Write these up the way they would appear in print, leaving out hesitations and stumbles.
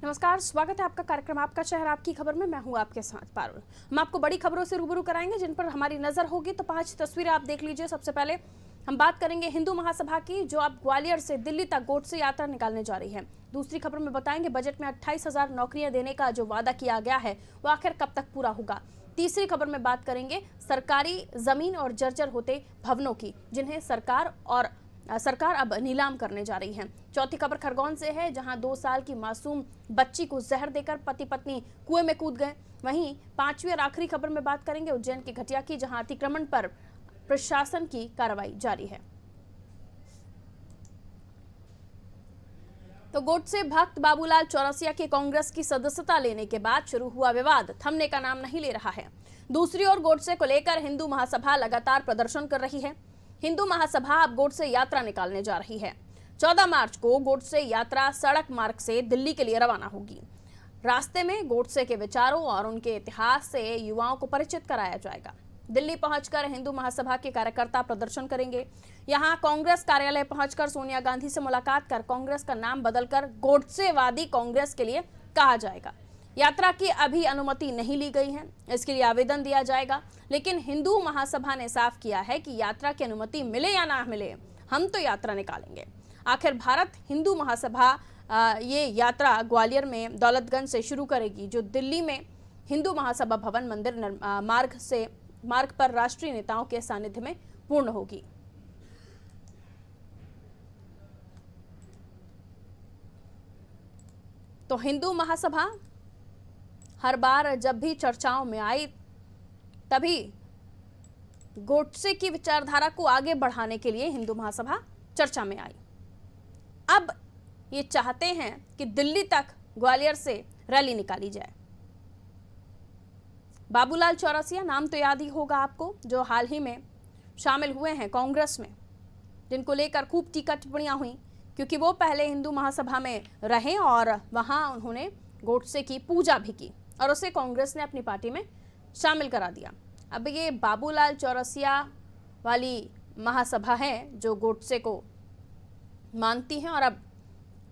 नमस्कार, स्वागत है आपका कार्यक्रम आपका शहर आपकी खबर में। मैं हूं आपके साथ पारुल। हम आपको बड़ी खबरों से रूबरू कराएंगे जिन पर हमारी नजर होगी। तो 5 तस्वीरें आप देख लीजिए। सबसे पहले हम बात करेंगे हिंदू महासभा की, जो अब ग्वालियर से दिल्ली तक गोडसे यात्रा निकालने जा रही है। दूसरी खबर में बताएंगे बजट में 28,000 नौकरियां देने का जो वादा किया गया है वो आखिर कब तक पूरा होगा। तीसरी खबर में बात करेंगे सरकारी जमीन और जर्जर होते भवनों की, जिन्हें सरकार अब नीलाम करने जा रही है। चौथी खबर खरगोन से है, जहां 2 साल की मासूम बच्ची को जहर देकर पति पत्नी कुएं में कूद गए। वहीं पांचवी और आखिरी खबर में बात करेंगे उज्जैन की घटिया की, जहां अतिक्रमण पर प्रशासन की कार्रवाई जारी है। तो गोडसे भक्त बाबूलाल चौरसिया के कांग्रेस की सदस्यता लेने के बाद शुरू हुआ विवाद थमने का नाम नहीं ले रहा है। दूसरी ओर गोडसे को लेकर हिंदू महासभा लगातार प्रदर्शन कर रही है। हिंदू महासभा अब गोडसे यात्रा निकालने जा रही है। 14 मार्च को गोडसे यात्रा सड़क मार्ग से दिल्ली के लिए रवाना होगी। रास्ते में गोडसे के विचारों और उनके इतिहास से युवाओं को परिचित कराया जाएगा। दिल्ली पहुंचकर हिंदू महासभा के कार्यकर्ता प्रदर्शन करेंगे। यहां कांग्रेस कार्यालय पहुंचकर सोनिया गांधी से मुलाकात कर कांग्रेस का नाम बदलकर गोडसेवादी कांग्रेस के लिए कहा जाएगा। यात्रा की अभी अनुमति नहीं ली गई है, इसके लिए आवेदन दिया जाएगा। लेकिन हिंदू महासभा ने साफ किया है कि यात्रा की अनुमति मिले या ना मिले, हम तो यात्रा निकालेंगे। आखिर भारत हिंदू महासभा ये यात्रा ग्वालियर में दौलतगंज से शुरू करेगी, जो दिल्ली में हिंदू महासभा भवन मंदिर मार्ग पर राष्ट्रीय नेताओं के सानिध्य में पूर्ण होगी। तो हिंदू महासभा हर बार जब भी चर्चाओं में आई, तभी गोडसे की विचारधारा को आगे बढ़ाने के लिए हिंदू महासभा चर्चा में आई। अब ये चाहते हैं कि दिल्ली तक ग्वालियर से रैली निकाली जाए। बाबूलाल चौरसिया नाम तो याद ही होगा आपको, जो हाल ही में शामिल हुए हैं कांग्रेस में, जिनको लेकर खूब टीका टिप्पणियां हुई, क्योंकि वो पहले हिंदू महासभा में रहे और वहां उन्होंने गोडसे की पूजा भी की और उसे कांग्रेस ने अपनी पार्टी में शामिल करा दिया। अब ये बाबूलाल चौरसिया वाली महासभा है जो गोडसे को मानती है और अब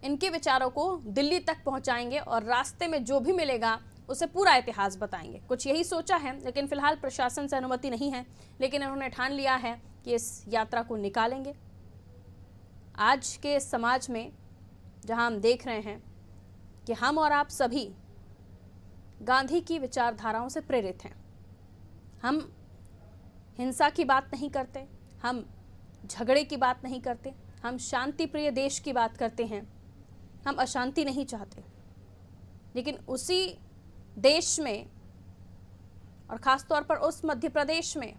इनके विचारों को दिल्ली तक पहुंचाएंगे और रास्ते में जो भी मिलेगा उसे पूरा इतिहास बताएंगे। कुछ यही सोचा है, लेकिन फिलहाल प्रशासन से अनुमति नहीं है, लेकिन इन्होंने ठान लिया है कि इस यात्रा को निकालेंगे। आज के समाज में जहां हम देख रहे हैं कि हम और आप सभी गांधी की विचारधाराओं से प्रेरित हैं। हम हिंसा की बात नहीं करते, हम झगड़े की बात नहीं करते, हम शांति प्रिय देश की बात करते हैं। हम अशांति नहीं चाहते, लेकिन उसी देश में और खास तौर पर उस मध्य प्रदेश में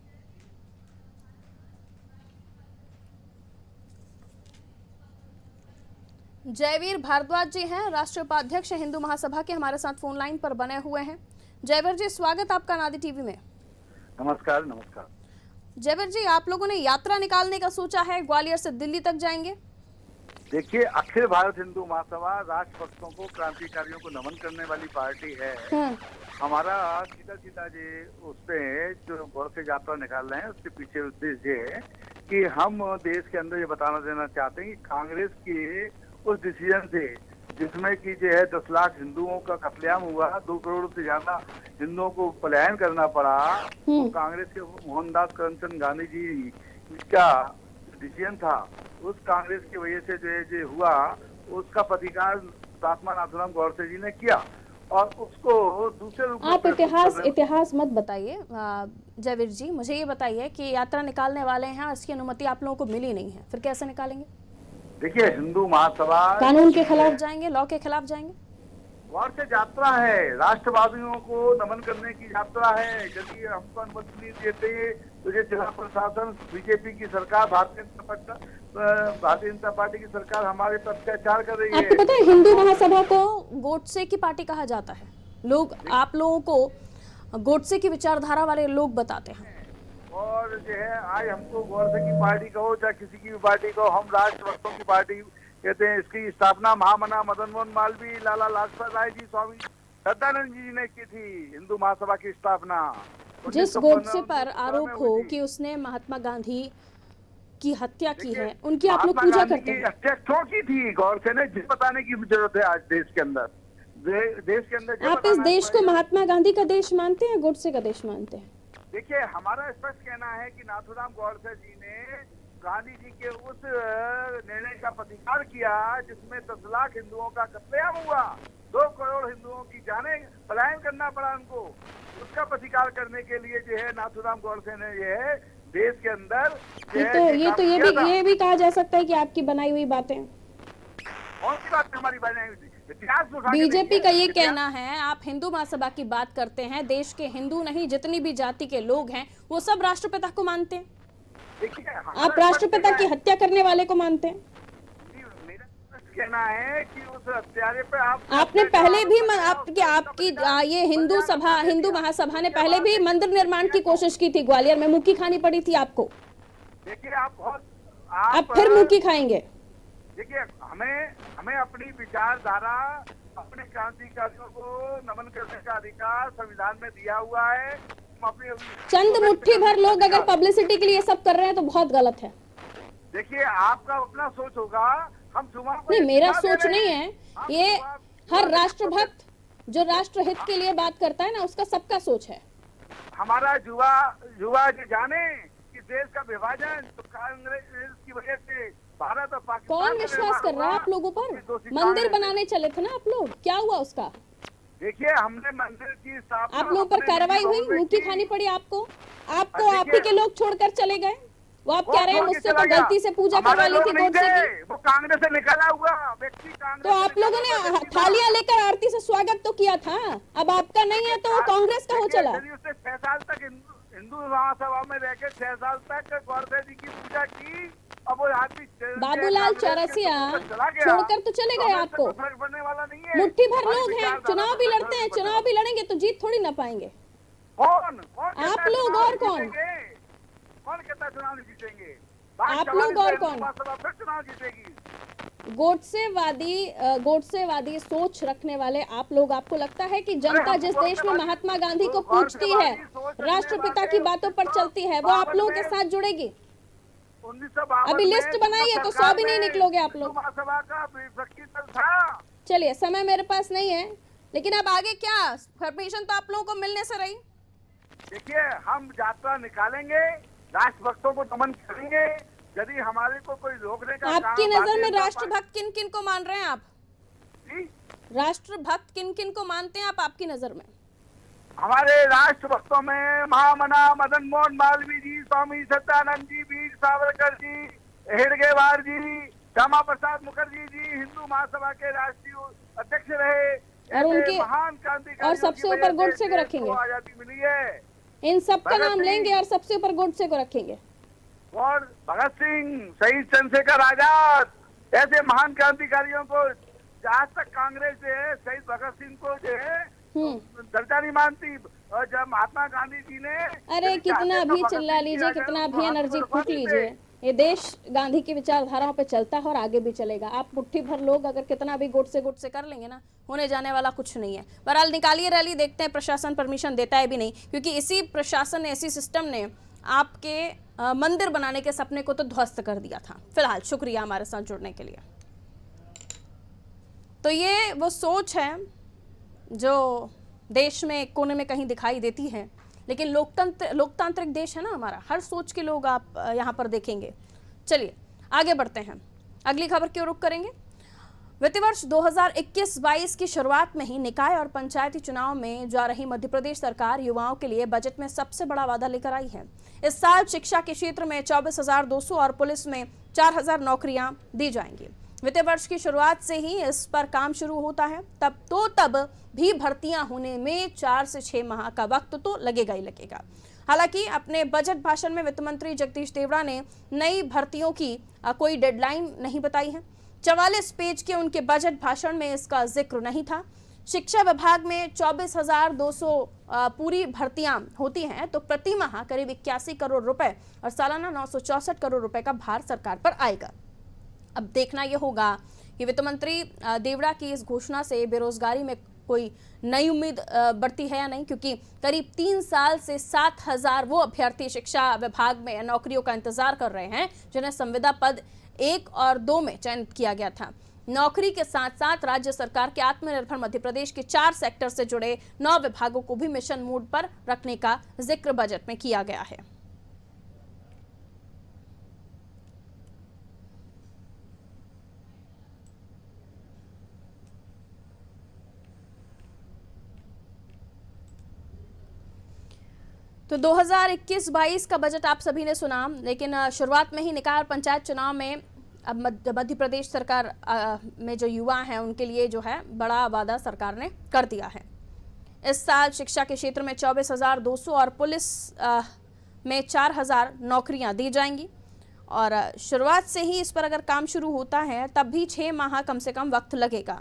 जयवीर भारद्वाज जी हैं, राष्ट्रीय उपाध्यक्ष हिंदू महासभा के, हमारे साथ फोन लाइन पर बने हुए हैं। जयवीर जी, स्वागत आपका नादी टीवी में। नमस्कार। नमस्कार जयवीर जी, आप लोगों ने यात्रा निकालने का सोचा है, ग्वालियर से दिल्ली तक जाएंगे? देखिए, अखिल भारत हिंदू महासभा राष्ट्रभक्तों को, क्रांतिकारियों को नमन करने वाली पार्टी है। हमारा सीधा जी उसपे जो गोडसे यात्रा निकाल रहे हैं, उसके पीछे उद्देश्य ये है कि हम देश के अंदर ये बताना देना चाहते हैं कि कांग्रेस की उस डिसीजन से, जिसमें कि जो है 10 लाख हिंदुओं का कत्लेआम हुआ, 2 करोड़ से ज्यादा हिंदुओं को पलायन करना पड़ा, तो कांग्रेस के मोहनदास करमचंद गांधी जी का डिसीजन था, उस कांग्रेस की वजह से जो है जो हुआ, उसका प्रतिकार तात्मा नाथुराम गोडसे जी ने किया और उसको दूसरे रूप में। आप इतिहास मत बताइए जयवीर जी, मुझे ये बताइए कि यात्रा निकालने वाले हैं, इसकी अनुमति आप लोगों को मिली नहीं है, फिर कैसे निकालेंगे? देखिए, हिंदू महासभा कानून के खिलाफ जाएंगे, लॉ के खिलाफ जाएंगे? गोडसे यात्रा है, राष्ट्रवादियों को नमन करने की यात्रा है। यदि हमको अनुमति नहीं देते तो ये जिला प्रशासन, बीजेपी की सरकार, भारतीय जनता पार्टी की सरकार हमारे पर अत्याचार कर रही है। आपको पता है हिंदू महासभा को गोडसे की पार्टी कहा जाता है। लोग आप लोगों को गोडसे की विचारधारा वाले लोग बताते हैं। और जो है आज हमको गोडसे की पार्टी कहो चाहे किसी की भी पार्टी कहो, हम राष्ट्रभक्तों की पार्टी कहते हैं। इसकी स्थापना महामना मदन मोहन मालवीय, लाला लाजपत राय जी, स्वामी श्रद्धानंद जी ने की थी, हिंदू महासभा की स्थापना। जिस गोडसे पर आरोप हो कि उसने महात्मा गांधी की हत्या की है, उनकी आप लोग पूजा करते हैं? हत्या क्यों की थी गोडसे ने, जिस बताने की जरूरत है आज देश के अंदर। देश के अंदर आप इस देश को महात्मा गांधी का देश मानते हैं, गोडसे का देश मानते हैं? देखिए, हमारा स्पष्ट कहना है कि नाथूराम गोडसे जी ने गांधी जी के उस निर्णय का प्रतिकार किया जिसमें 10 लाख हिंदुओं का कत्लेआम हुआ, 2 करोड़ हिंदुओं की जानें पलायन करना पड़ा उनको। उसका प्रतिकार करने के लिए जो है नाथूराम गोडसे ने जो है देश के अंदर ये भी कहा जा सकता है कि आपकी बनाई हुई बातें। कौन सी बात हमारी बनाई हुई? बीजेपी का ये कहना है, आप हिंदू महासभा की बात करते हैं, देश के हिंदू नहीं जितनी भी जाति के लोग हैं वो सब राष्ट्रपिता को मानते हैं। आप राष्ट्रपिता की हत्या करने वाले को मानते हैं? मेरा कहना है कि उस हत्यारे पे आपने पहले भी आपकी ये हिंदू महासभा ने पहले भी मंदिर निर्माण की कोशिश की थी, ग्वालियर में मुक्की खानी पड़ी थी आपको। देखिए, आप फिर मुक्की खाएंगे। देखिए, हमें अपनी विचारधारा, अपने क्रांतिकारियों को नमन करने का अधिकार संविधान में दिया हुआ है। चंद मुट्ठी भर लोग अगर पब्लिसिटी के लिए सब कर रहे हैं तो बहुत गलत है। देखिए, आपका अपना सोच होगा, हम नहीं, मेरा सोच नहीं है ये। हर राष्ट्रभक्त जो राष्ट्र हित के लिए बात करता है ना, उसका सबका सोच है। हमारा युवा जो जाने कि देश का विभाजन तो कांग्रेस की वजह से भारत और पाकिस्तान। कौन विश्वास कर रहा है आप लोगों पर? मंदिर बनाने चले थे ना आप लोग, क्या हुआ उसका? देखिए, हमने मंदिर की स्थापना, आप लोगों पर कार्रवाई हुई, मुक्की खानी पड़ी आपको आप ही के लोग छोड़कर चले गए। वो आप कह रहे हैं मुझसे तो गलती से पूजा करवा ली थी गोडसे की। वो कांग्रेस से निकला हुआ व्यक्ति तो आप लोगों ने थालियां लेकर आरती से स्वागत तो किया था, अब आपका नहीं है तो कांग्रेस का हो चला। 6 साल तक हिंदू महासभा में रहकर 6 साल तक गोडसे जी की पूजा की। अब वो आदमी बाबूलाल चौरसिया छोड़कर तो चले गए आपको। फर्क पड़ने वाला नहीं है। मुट्ठी भर लोग हैं, चुनाव भी लड़ते हैं, चुनाव भी लड़ेंगे तो जीत थोड़ी ना पाएंगे। कौन आप लोग और कौन कहता चुनाव नहीं जीतेंगे? आप लोग और कौन? फिर चुनाव जीतेगी। गोडसेवादी सोच रखने वाले आप लोग, आपको लगता है कि जनता जिस देश में महात्मा गांधी को पूजती है, राष्ट्रपिता की बातों पर चलती है, वो आप लोगों के साथ जुड़ेगी? अभी लिस्ट बनाइए तो 100 भी नहीं निकलोगे आप लोग। चलिए, समय मेरे पास नहीं है, लेकिन अब आगे क्या? परमिशन तो आप लोगों को मिलने से रही। देखिए, हम यात्रा निकालेंगे, राष्ट्रभक्तों को नमन करेंगे। यदि हमारे को कोई रोकने का आपकी नजर में राष्ट्रभक्त किन किन को मान रहे हैं आप? राष्ट्रभक्त किन किन को मानते हैं आप आपकी नजर में? हमारे राष्ट्रभक्तों में महामना मदन मोहन मालवीय जी, स्वामी सत्यानंद जी, वीर सावरकर जी, हेडगेवार जी, श्यामा प्रसाद मुखर्जी जी हिंदू महासभा के राष्ट्रीय अध्यक्ष रहे। और उनके महान क्रांतिकारी और सबसे ऊपर गोडसे को रखेंगे। आजादी मिली है। इन सबका नाम लेंगे और सबसे ऊपर गोडसे को रखेंगे। और भगत सिंह, शहीद चंद्रशेखर आजाद, ऐसे महान क्रांतिकारियों को आज तक कांग्रेस जो है शहीद भगत सिंह को जो है दर्जा नहीं मानती। और जब महात्मा गांधी जी ने, अरे कितना भी चिल्ला लीजिए, कितना भी एनर्जी फूक लीजिए, ये देश गांधी की विचारधाराओं पे चलता है और आगे भी चलेगा। आप मुट्ठी भर लोग अगर कितना भी गोडसे कर लेंगे ना, होने जाने वाला कुछ नहीं है। बहरहाल निकालिए रैली, देखते हैं प्रशासन परमिशन देता है भी नहीं, क्योंकि इसी प्रशासन ने, इसी सिस्टम ने आपके मंदिर बनाने के सपने को तो ध्वस्त कर दिया था। फिलहाल शुक्रिया हमारे साथ जुड़ने के लिए। तो ये वो सोच है जो देश में एक कोने में कहीं दिखाई देती है, लेकिन लोकतांत्रिक देश है ना हमारा, हर सोच के लोग आप यहाँ पर देखेंगे। चलिए आगे बढ़ते हैं, अगली खबर की ओर रुख करेंगे। वित्तीय वर्ष 2021-22 की शुरुआत में ही निकाय और पंचायती चुनाव में जा रही मध्य प्रदेश सरकार युवाओं के लिए बजट में सबसे बड़ा वादा लेकर आई है। इस साल शिक्षा के क्षेत्र में 24,200 और पुलिस में 4,000 नौकरियां दी जाएंगी। वित्तीय वर्ष की शुरुआत से ही इस पर काम शुरू होता है, तब भी भर्तियां होने में 4 से 6 माह का वक्त तो लगेगा ही लगेगा। हालांकि अपने बजट भाषण में वित्त मंत्री जगदीश देवड़ा ने नई भर्तियों की कोई डेडलाइन नहीं बताई है। 44 पेज के उनके बजट भाषण में इसका जिक्र नहीं था। शिक्षा विभाग में 24,200 पूरी भर्तियां होती हैं, तो प्रति माह करीब 81 करोड़ रुपए और सालाना 964 करोड़ रुपए का भार सरकार पर आएगा। अब देखना यह होगा कि वित्त मंत्री देवड़ा की इस घोषणा से बेरोजगारी में कोई नई उम्मीद बढ़ती है या नहीं, क्योंकि करीब 3 साल से 7,000 वो अभ्यर्थी शिक्षा विभाग में नौकरियों का इंतजार कर रहे हैं जिन्हें संविदा पद 1 और 2 में चयनित किया गया था। नौकरी के साथ साथ राज्य सरकार के आत्मनिर्भर मध्य प्रदेश के 4 सेक्टर से जुड़े 9 विभागों को भी मिशन मोड पर रखने का जिक्र बजट में किया गया है। तो 2021-22 का बजट आप सभी ने सुना, लेकिन शुरुआत में ही निकाय और पंचायत चुनाव में अब मध्य प्रदेश सरकार में जो युवा हैं उनके लिए जो है बड़ा वादा सरकार ने कर दिया है। इस साल शिक्षा के क्षेत्र में 24,200 और पुलिस में 4,000 नौकरियां दी जाएंगी और शुरुआत से ही इस पर अगर काम शुरू होता है तब भी 6 माह कम से कम वक्त लगेगा।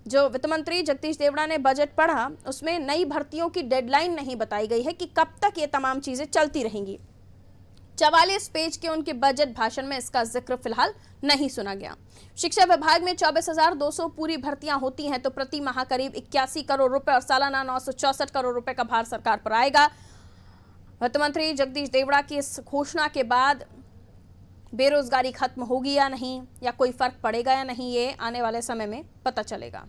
जो वित्त मंत्री जगदीश देवड़ा ने बजट पढ़ा उसमें नई भर्तियों की डेडलाइन नहीं बताई गई है कि कब तक ये तमाम चीजें चलती रहेंगी। 44 पेज के उनके बजट भाषण में इसका जिक्र फिलहाल नहीं सुना गया। शिक्षा विभाग में 24,200 पूरी भर्तियां होती हैं तो प्रति माह करीब 81 करोड़ रुपए और सालाना 964 करोड़ रुपए का भार सरकार पर आएगा। वित्त मंत्री जगदीश देवड़ा की इस घोषणा के बाद बेरोजगारी खत्म होगी या नहीं, या कोई फर्क पड़ेगा या नहीं, ये आने वाले समय में पता चलेगा।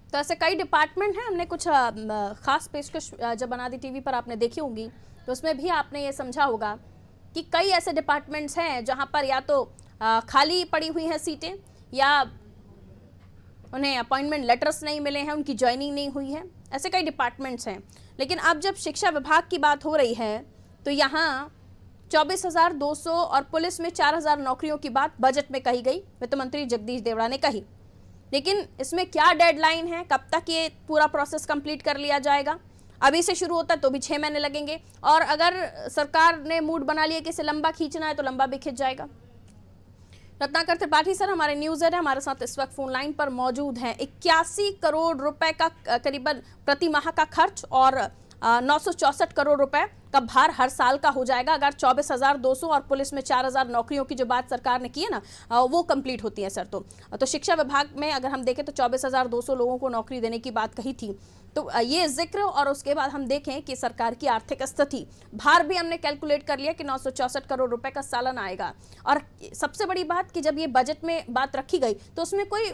तो ऐसे कई डिपार्टमेंट हैं। हमने कुछ खास पेशकश जब बना दी टीवी पर आपने देखी होंगी तो उसमें भी आपने ये समझा होगा कि कई ऐसे डिपार्टमेंट्स हैं जहां पर या तो खाली पड़ी हुई हैं सीटें या उन्हें अपॉइंटमेंट लेटर्स नहीं मिले हैं, उनकी ज्वाइनिंग नहीं हुई है। ऐसे कई डिपार्टमेंट्स हैं। लेकिन अब जब शिक्षा विभाग की बात हो रही है तो यहाँ 24,200 और पुलिस में 4,000 नौकरियों की बात बजट में कही गई, वित्त मंत्री जगदीश देवड़ा ने कही। लेकिन इसमें क्या डेडलाइन है, कब तक ये पूरा प्रोसेस कंप्लीट कर लिया जाएगा? अभी से शुरू होता है तो भी 6 महीने लगेंगे और अगर सरकार ने मूड बना लिया कि इसे लंबा खींचना है तो लंबा भी खींच जाएगा। रत्नाकर त्रिपाठी सर हमारे न्यूज हेड हमारे साथ इस वक्त फोन लाइन पर मौजूद हैं। 81 करोड़ रुपए का करीबन प्रति माह का खर्च और 964 करोड़ रुपए का भार हर साल का हो जाएगा अगर 24,200 और पुलिस में 4,000 नौकरियों की जो बात सरकार ने की है ना वो कंप्लीट होती है सर। तो शिक्षा विभाग में अगर हम देखें तो 24,200 लोगों को नौकरी देने की बात कही थी। तो ये जिक्र और उसके बाद हम देखें कि सरकार की आर्थिक स्थिति, भार भी हमने कैलकुलेट कर लिया कि 964 करोड़ रुपए का सालाना आएगा। और सबसे बड़ी बात कि जब ये बजट में बात रखी गई तो उसमें कोई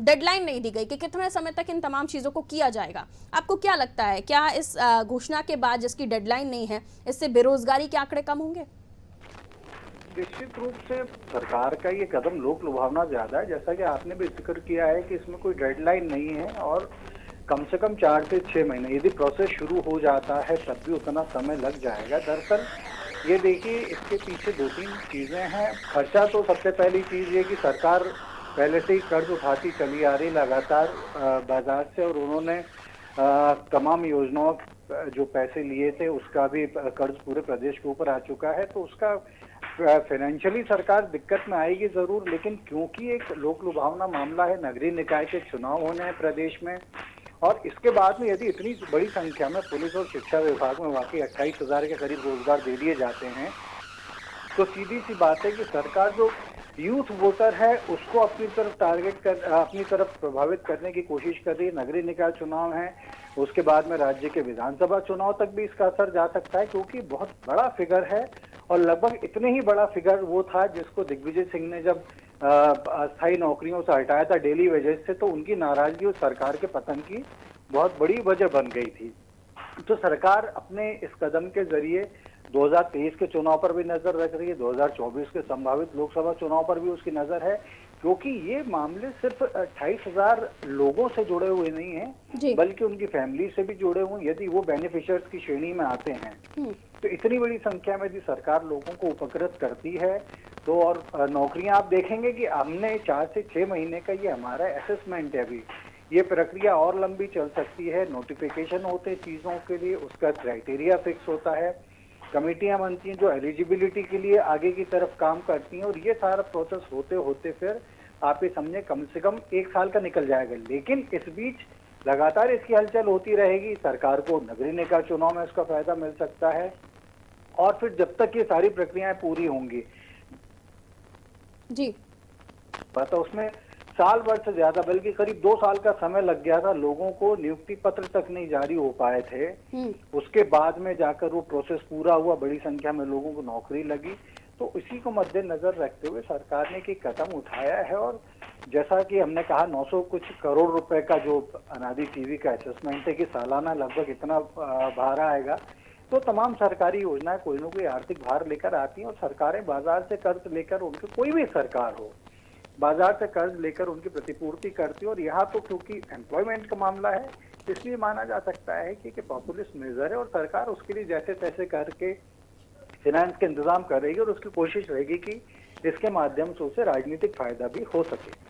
डेडलाइन नहीं दी गई कि कितने समय तक इन तमाम चीज़ों को किया जाएगा। आपको क्या लगता है, क्या इस घोषणा के बाद जिसकी डेडलाइन नहीं है इससे बेरोजगारी के आंकड़े कम होंगे? निश्चित रूप से सरकार का ये कदम लोक लुभावना ज्यादा है, जैसा कि आपने भी जिक्र किया है कि इसमें कोई डेडलाइन नहीं है और कम से कम 4 से 6 महीने यदि प्रोसेस शुरू हो जाता है तब भी उतना समय लग जाएगा। दरअसल ये देखिए इसके पीछे 2-3 चीजें हैं। खर्चा तो सबसे पहली चीज ये कि सरकार पहले से ही कर्ज उठाती चली आ रही लगातार बाजार से, और उन्होंने तमाम योजनाओं जो पैसे लिए थे उसका भी कर्ज पूरे प्रदेश के ऊपर आ चुका है। तो उसका फाइनेंशियली सरकार दिक्कत में आएगी जरूर, लेकिन क्योंकि एक लोक लुभावना मामला है, नगरीय निकाय के चुनाव होने हैं प्रदेश में और इसके बाद में यदि इतनी बड़ी संख्या में पुलिस और शिक्षा विभाग में वाकई 28,000 के करीब रोजगार दे दिए जाते हैं तो सीधी सी बात है कि सरकार जो यूथ वोटर है उसको अपनी तरफ अपनी तरफ प्रभावित करने की कोशिश कर रही है। नगरीय निकाय चुनाव है, उसके बाद में राज्य के विधानसभा चुनाव तक भी इसका असर जा सकता है क्योंकि बहुत बड़ा फिगर है और लगभग इतने ही बड़ा फिगर वो था जिसको दिग्विजय सिंह ने जब अस्थायी नौकरियों से हटाया था डेली वेजेस से, तो उनकी नाराजगी और सरकार के पतन की बहुत बड़ी वजह बन गई थी। तो सरकार अपने इस कदम के जरिए 2023 के चुनाव पर भी नजर रख रही है, 2024 के संभावित लोकसभा चुनाव पर भी उसकी नजर है, क्योंकि ये मामले सिर्फ 28,000 लोगों से जुड़े हुए नहीं हैं बल्कि उनकी फैमिली से भी जुड़े हुए। यदि वो बेनिफिशियर्स की श्रेणी में आते हैं तो इतनी बड़ी संख्या में यदि सरकार लोगों को उपकृत करती है तो और नौकरियां आप देखेंगे कि हमने 4 से 6 महीने का ये हमारा असेसमेंट है। अभी ये प्रक्रिया और लंबी चल सकती है। नोटिफिकेशन होते हैं चीजों के लिए, उसका क्राइटेरिया फिक्स होता है, कमेटियां बनती हैं जो एलिजिबिलिटी के लिए आगे की तरफ काम करती हैं और ये सारा प्रोसेस होते होते फिर आप ये समझे कम से कम 1 साल का निकल जाएगा। लेकिन इस बीच लगातार इसकी हलचल होती रहेगी। सरकार को नगरीय निकाय चुनाव में इसका फायदा मिल सकता है और फिर जब तक ये सारी प्रक्रियाएं पूरी होंगी जी तो उसमें साल भर से ज्यादा, बल्कि करीब 2 साल का समय लग गया था। लोगों को नियुक्ति पत्र तक नहीं जारी हो पाए थे। उसके बाद में जाकर वो प्रोसेस पूरा हुआ, बड़ी संख्या में लोगों को नौकरी लगी। तो इसी को मद्देनजर रखते हुए सरकार ने एक कदम उठाया है, और जैसा कि हमने कहा 900 कुछ करोड़ रुपए का जो अनादि टीवी का असेसमेंट है कि सालाना लगभग इतना भार आएगा। तो तमाम सरकारी योजनाएं कोई ना कोई आर्थिक भार लेकर आती हैं, और सरकारें बाजार से कर्ज लेकर, उनकी कोई भी सरकार हो, बाजार से कर्ज लेकर उनकी प्रतिपूर्ति करती है। और यहाँ तो क्योंकि एम्प्लॉयमेंट का मामला है, इसलिए माना जा सकता है कि पॉपुलिस्ट मेजर है, और सरकार उसके लिए जैसे तैसे करके फाइनेंस के इंतजाम करेगी, और उसकी कोशिश रहेगी कि इसके माध्यम से उसे राजनीतिक फायदा भी हो सके।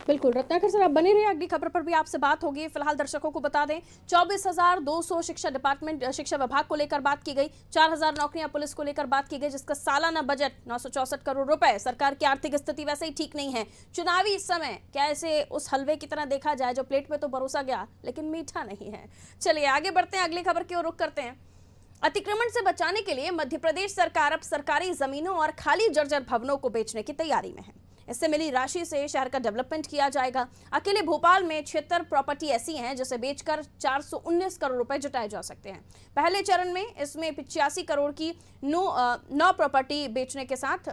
बिल्कुल रत्नाकर सर, आप बने रहिए, अगली खबर पर भी आपसे बात होगी। फिलहाल दर्शकों को बता दें 24,200 शिक्षा विभाग को लेकर बात की गई, 4,000 नौकरियां पुलिस को लेकर बात की गई, जिसका सालाना बजट 964 करोड़ रुपए। सरकार की आर्थिक स्थिति वैसे ही ठीक नहीं है। चुनावी समय क्या इसे उस हलवे की तरह देखा जाए जो प्लेट में तो परोसा गया लेकिन मीठा नहीं है। चलिए आगे बढ़ते हैं, अगली खबर की ओर रुख करते हैं। अतिक्रमण से बचाने के लिए मध्य प्रदेश सरकार अब सरकारी जमीनों और खाली जर्जर भवनों को बेचने की तैयारी में है। इससे मिली राशि से शहर का डेवलपमेंट किया जाएगा। अकेले भोपाल में 76 प्रॉपर्टी ऐसी हैं जिसे बेचकर 419 करोड़ रुपए जुटाए जा सकते हैं। पहले चरण में इसमें 85 करोड़ की 9 प्रॉपर्टी बेचने के साथ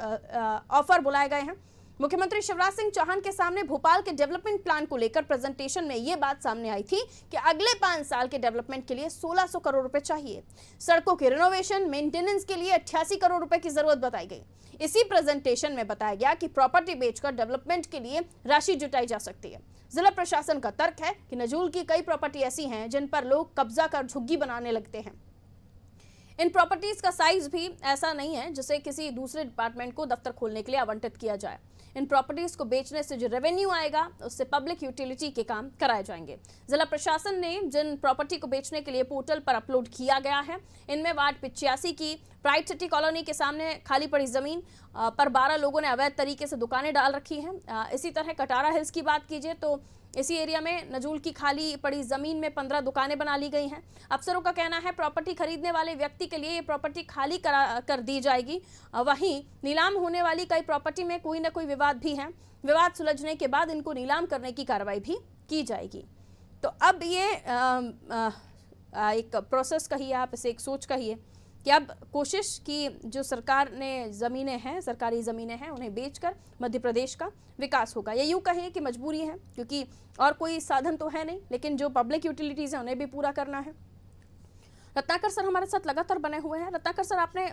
ऑफर बुलाए गए हैं। मुख्यमंत्री शिवराज सिंह चौहान के सामने भोपाल के डेवलपमेंट प्लान को लेकर प्रेजेंटेशन में यह बात सामने आई थी कि अगले 5 साल के डेवलपमेंट के लिए 1600 करोड़ रुपए चाहिए। सड़कों के रिनोवेशन, मेंटेनेंस के लिए 88 करोड़ रुपए की जरूरत बताई गई। इसी प्रेजेंटेशन में बताया गया कि प्रॉपर्टी बेचकर डेवलपमेंट के लिए राशि जुटाई जा सकती है। जिला प्रशासन का तर्क है कि नजूल की कई प्रॉपर्टी ऐसी हैं जिन पर लोग कब्जा कर झुग्गी बनाने लगते हैं। इन प्रॉपर्टीज का साइज भी ऐसा नहीं है जिसे किसी दूसरे डिपार्टमेंट को दफ्तर खोलने के लिए आवंटित किया जाए। इन प्रॉपर्टीज को बेचने से जो रेवेन्यू आएगा उससे पब्लिक यूटिलिटी के काम कराए जाएंगे। जिला प्रशासन ने जिन प्रॉपर्टी को बेचने के लिए पोर्टल पर अपलोड किया गया है, इनमें वार्ड 85 की प्राइड सिटी कॉलोनी के सामने खाली पड़ी जमीन पर 12 लोगों ने अवैध तरीके से दुकानें डाल रखी हैं। इसी तरह कटारा हिल्स की बात कीजिए तो इसी एरिया में नजूल की खाली पड़ी जमीन में 15 दुकानें बना ली गई हैं। अफसरों का कहना है प्रॉपर्टी खरीदने वाले व्यक्ति के लिए ये प्रॉपर्टी खाली कर दी जाएगी। वहीं नीलाम होने वाली कई प्रॉपर्टी में कोई ना कोई विवाद भी है। विवाद सुलझने के बाद इनको नीलाम करने की कार्रवाई भी की जाएगी। तो अब ये एक प्रोसेस कहिए आप, इसे एक सोच कहिए कि अब कोशिश की जो सरकार ने ज़मीनें हैं, सरकारी ज़मीनें हैं, उन्हें बेचकर मध्य प्रदेश का विकास होगा। ये यूँ कहिए कि मजबूरी है, क्योंकि और कोई साधन तो है नहीं, लेकिन जो पब्लिक यूटिलिटीज़ हैं उन्हें भी पूरा करना है। रत्नाकर सर हमारे साथ लगातार बने हुए हैं। रत्नाकर सर, आपने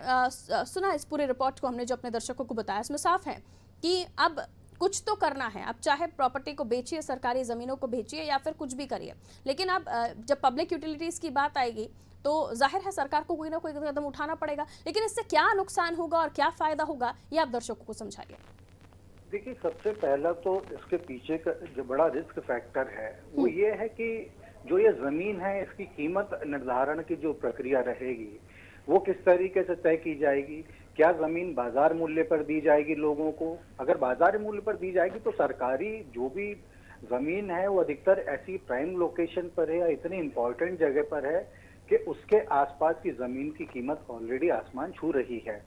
सुना इस पूरे रिपोर्ट को, हमने जो अपने दर्शकों को बताया, इसमें साफ है कि अब कुछ तो करना है। अब चाहे प्रॉपर्टी को बेचिए, सरकारी ज़मीनों को बेचिए या फिर कुछ भी करिए, लेकिन अब जब पब्लिक यूटिलिटीज़ की बात आएगी तो जाहिर है सरकार को कोई ना कोई कदम उठाना पड़ेगा। लेकिन इससे क्या नुकसान होगा और क्या फ़ायदा होगा, ये आप दर्शकों को समझाइए। देखिए, सबसे पहला तो इसके पीछे का जो बड़ा रिस्क फैक्टर है वो ये है कि जो ये जमीन है इसकी कीमत निर्धारण की जो प्रक्रिया रहेगी वो किस तरीके से तय की जाएगी। क्या जमीन बाजार मूल्य पर दी जाएगी लोगों को? अगर बाजार मूल्य पर दी जाएगी तो सरकारी जो भी जमीन है वो अधिकतर ऐसी प्राइम लोकेशन पर है या इतनी इंपॉर्टेंट जगह पर है कि उसके आसपास की जमीन की कीमत ऑलरेडी आसमान छू रही है।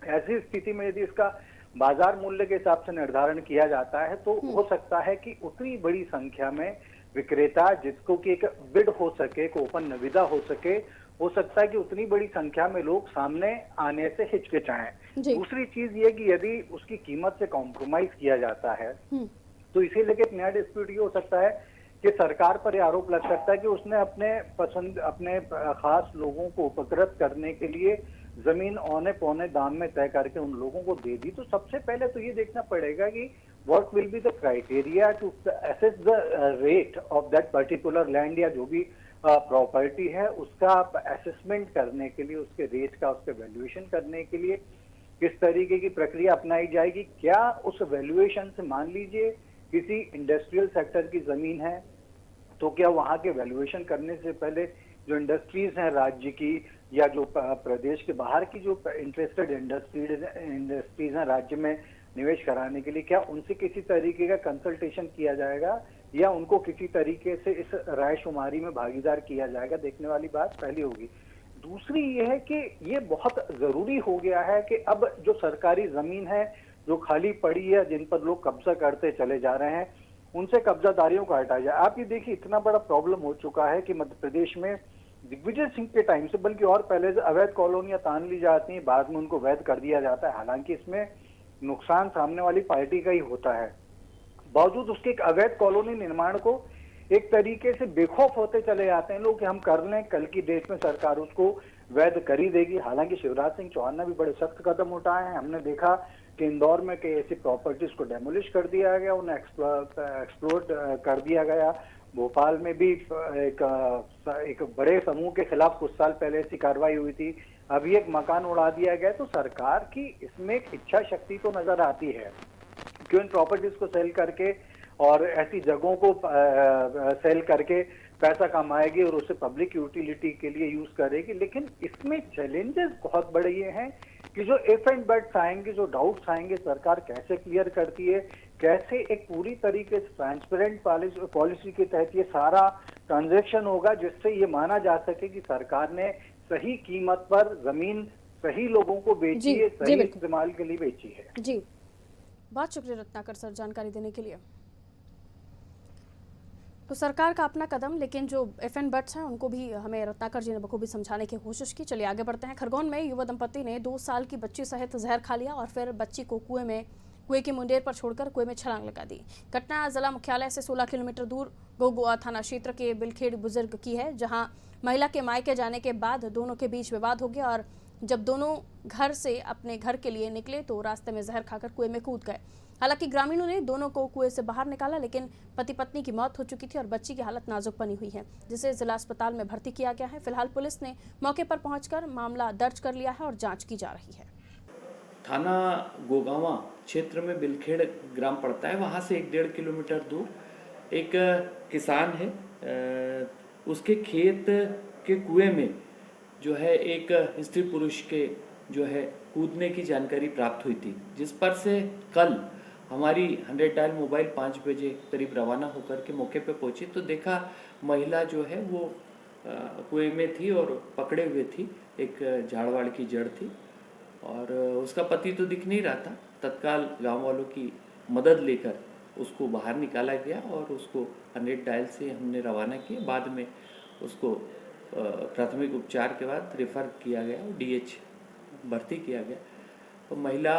ऐसी स्थिति में यदि इसका बाजार मूल्य के हिसाब से निर्धारण किया जाता है तो हो सकता है कि उतनी बड़ी संख्या में विक्रेता, जिसको कि एक बिड हो सके, एक ओपन निविदा हो सके, हो सकता है कि उतनी बड़ी संख्या में लोग सामने आने से हिचकिचाएं। दूसरी चीज ये कि यदि उसकी कीमत से कॉम्प्रोमाइज किया जाता है तो इसे लेके एक नया डिस्प्यूट ये हो सकता है कि सरकार पर यह आरोप लग सकता है कि उसने अपने खास लोगों को उपकृत करने के लिए जमीन औने पौने दाम में तय करके उन लोगों को दे दी। तो सबसे पहले तो ये देखना पड़ेगा कि what will be the criteria to assess the rate of that particular land, या जो भी प्रॉपर्टी है उसका असेसमेंट करने के लिए, उसके रेट का, उसके वैल्यूएशन करने के लिए किस तरीके की प्रक्रिया अपनाई जाएगी। क्या उस वैल्यूएशन से, मान लीजिए किसी इंडस्ट्रियल सेक्टर की जमीन है, तो क्या वहां के वैल्यूएशन करने से पहले जो इंडस्ट्रीज हैं राज्य की या जो प्रदेश के बाहर की जो इंटरेस्टेड इंडस्ट्रीज हैं राज्य में निवेश कराने के लिए, क्या उनसे किसी तरीके का कंसल्टेशन किया जाएगा या उनको किसी तरीके से इस रायशुमारी में भागीदार किया जाएगा? देखने वाली बात पहली होगी। दूसरी ये है कि ये बहुत जरूरी हो गया है कि अब जो सरकारी जमीन है जो खाली पड़ी है, जिन पर लोग कब्जा करते चले जा रहे हैं, उनसे कब्जादारियों को हटाया जाए। आप ये देखिए, इतना बड़ा प्रॉब्लम हो चुका है कि मध्य प्रदेश में दिग्विजय सिंह के टाइम से, बल्कि और पहले से अवैध कॉलोनियां तान ली जाती हैं, बाद में उनको वैध कर दिया जाता है। हालांकि इसमें नुकसान सामने वाली पार्टी का ही होता है। बावजूद उसके एक अवैध कॉलोनी निर्माण को एक तरीके से बेखौफ होते चले जाते हैं लोग कि हम कर लें, कल की डेट में सरकार उसको वैध कर ही देगी। हालांकि शिवराज सिंह चौहान ने भी बड़े सख्त कदम उठाए हैं। हमने देखा कि इंदौर में कई ऐसी प्रॉपर्टीज को डेमोलिश कर दिया गया, उन्हें एक्सप्लोड कर दिया गया। भोपाल में भी एक बड़े समूह के खिलाफ कुछ साल पहले ऐसी कार्रवाई हुई थी, अभी एक मकान उड़ा दिया गया। तो सरकार की इसमें एक इच्छा शक्ति तो नजर आती है कि इन प्रॉपर्टीज को सेल करके और ऐसी जगहों को सेल करके पैसा कमाएगी और उसे पब्लिक यूटिलिटी के लिए यूज करेगी। लेकिन इसमें चैलेंजेस बहुत बड़े ये हैं कि जो इफ एंड बट्स आएंगे, जो डाउट्स आएंगे, सरकार कैसे क्लियर करती है, कैसे एक पूरी तरीके से ट्रांसपेरेंट पॉलिसी के तहत ये सारा ट्रांजैक्शन होगा जिससे ये माना जा सके कि सरकार ने सही कीमत पर जमीन सही लोगों को बेची है, सही इस्तेमाल के लिए बेची है। जी, बहुत शुक्रिया रत्नाकर सर जानकारी देने के लिए। तो सरकार का अपना कदम, लेकिन जो एफ एन बट्स हैं उनको भी हमें रत्नाकर जी ने बखूबी समझाने की कोशिश की। चलिए आगे बढ़ते हैं। खरगोन में युवा दंपति ने 2 साल की बच्ची सहित जहर खा लिया और फिर बच्ची को कुएं की मुंडेर पर छोड़कर कुएं में छलांग लगा दी। घटना जिला मुख्यालय से 16 किलोमीटर दूर गोगुआ थाना क्षेत्र के बिलखेड़ बुजुर्ग की है, जहां महिला के मायके जाने के बाद दोनों के बीच विवाद हो गया और जब दोनों घर से अपने घर के लिए निकले तो रास्ते में जहर खाकर कुएं में कूद गए। हालांकि ग्रामीणों ने दोनों को कुएं से बाहर निकाला, लेकिन पति पत्नी की मौत हो चुकी थी और बच्ची की हालत नाजुक बनी हुई है, जिसे जिला अस्पताल में भर्ती किया गया है। फिलहाल पुलिस ने मौके पर पहुंचकर मामला दर्ज कर लिया है और जांच की जा रही है। थाना गोगावा क्षेत्र में बिलखेड़ ग्राम पड़ता है, वहाँ से 1-1.5 किलोमीटर दूर एक किसान है, उसके खेत के कुएं में जो है एक स्त्री पुरुष के जो है कूदने की जानकारी प्राप्त हुई थी, जिस पर से कल हमारी 100 डायल मोबाइल 5 बजे करीब रवाना होकर के मौके पे पहुंची तो देखा महिला जो है वो कुएं में थी और पकड़े हुए थी, एक झाड़वाड़ की जड़ थी और उसका पति तो दिख नहीं रहा था। तत्काल गांव वालों की मदद लेकर उसको बाहर निकाला गया और उसको 100 डायल से हमने रवाना किया। बाद में उसको प्राथमिक उपचार के बाद रेफर किया गया और DH भर्ती किया गया। तो महिला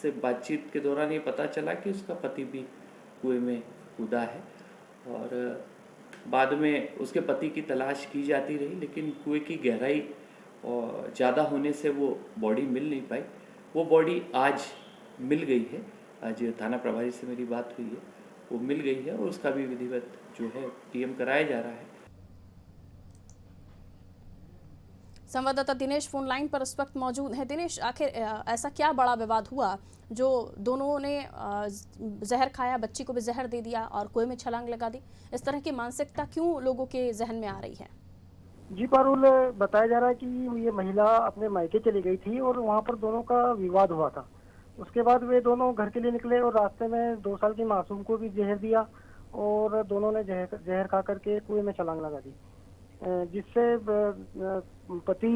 से बातचीत के दौरान ये पता चला कि उसका पति भी कुएं में कूदा है और बाद में उसके पति की तलाश की जाती रही, लेकिन कुएं की गहराई और ज़्यादा होने से वो बॉडी मिल नहीं पाई। वो बॉडी आज मिल गई है, आज थाना प्रभारी से मेरी बात हुई है, वो मिल गई है और उसका भी विधिवत जो है PM कराया जा रहा है। संवाददाता दिनेश फोन लाइन पर इस वक्त मौजूद है। दिनेश, आखिर ऐसा क्या बड़ा विवाद हुआ जो दोनों ने जहर खाया, बच्ची को भी जहर दे दिया और कुएं में छलांग लगा दी? इस तरह की मानसिकता क्यों लोगों के जहन में आ रही है? जी पारुल, बताया जा रहा है कि ये महिला अपने मायके चली गई थी और वहाँ पर दोनों का विवाद हुआ था। उसके बाद वे दोनों घर के लिए निकले और रास्ते में 2 साल की मासूम को भी जहर दिया और दोनों ने जहर खा करके कुएं में छलांग लगा दी, जिससे पति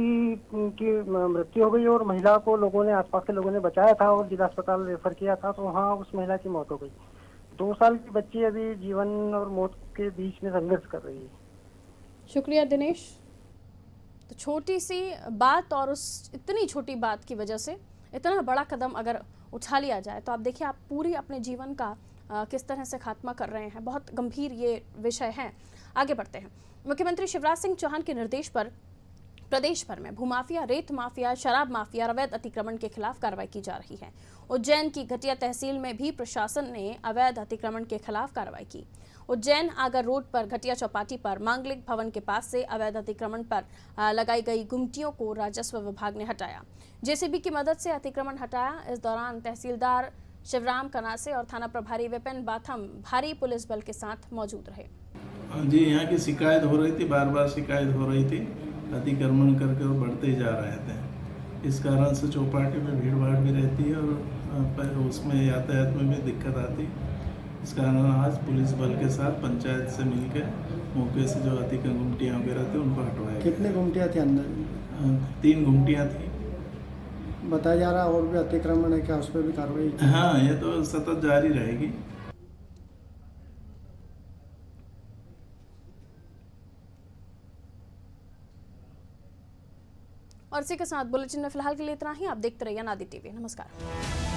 की मृत्यु हो गई और महिला को लोगों ने, आसपास के लोगों ने बचाया था और जिला अस्पताल रेफर किया था, तो वहाँ उस महिला की मौत हो गई। 2 साल की बच्ची अभी जीवन और मौत के बीच में संघर्ष कर रही है। शुक्रिया दिनेश। तो छोटी सी बात और उस इतनी छोटी बात की वजह से इतना बड़ा कदम अगर उठा लिया जाए तो आप देखिए आप पूरी अपने जीवन का किस तरह से खात्मा कर रहे हैं। बहुत गंभीर ये विषय है। आगे बढ़ते हैं। मुख्यमंत्री शिवराज सिंह चौहान के निर्देश पर प्रदेश भर में भूमाफिया, रेत माफिया, शराब माफिया, अवैध अतिक्रमण के खिलाफ कार्रवाई की जा रही है। उज्जैन की घटिया तहसील में भी प्रशासन ने अवैध अतिक्रमण के खिलाफ कार्रवाई की। उज्जैन आगर रोड पर घटिया चौपाटी पर मांगलिक भवन के पास से अवैध अतिक्रमण पर लगाई गई गुमटियों को राजस्व विभाग ने हटाया। JCB की मदद से अतिक्रमण हटाया। इस दौरान तहसीलदार शिवराम कनासे और थाना प्रभारी विपिन बाथम भारी पुलिस बल के साथ मौजूद रहे। जी, यहाँ की शिकायत हो रही थी, बार-बार शिकायत हो रही थी, अतिक्रमण करके वो बढ़ते जा रहे थे। इस कारण से चौपाटी में भीड़ भाड़ भी रहती है और उसमें यातायात में भी दिक्कत आती है। इस कारण आज पुलिस बल के साथ पंचायत से मिलकर मौके से जो अतिक्रमण गुमटियाँ वगैरह थी उनको हटवाया। कितने गुमटियाँ थी अंदर? 3 गुमटियाँ थी। बताया जा रहा है और भी अतिक्रमण है क्या, उस पर भी कार्रवाई? हाँ, ये तो सतत जारी रहेगी। और इसी के साथ बुलेटिन में फिलहाल के लिए इतना ही। आप देखते रहिए अनादि टीवी। नमस्कार।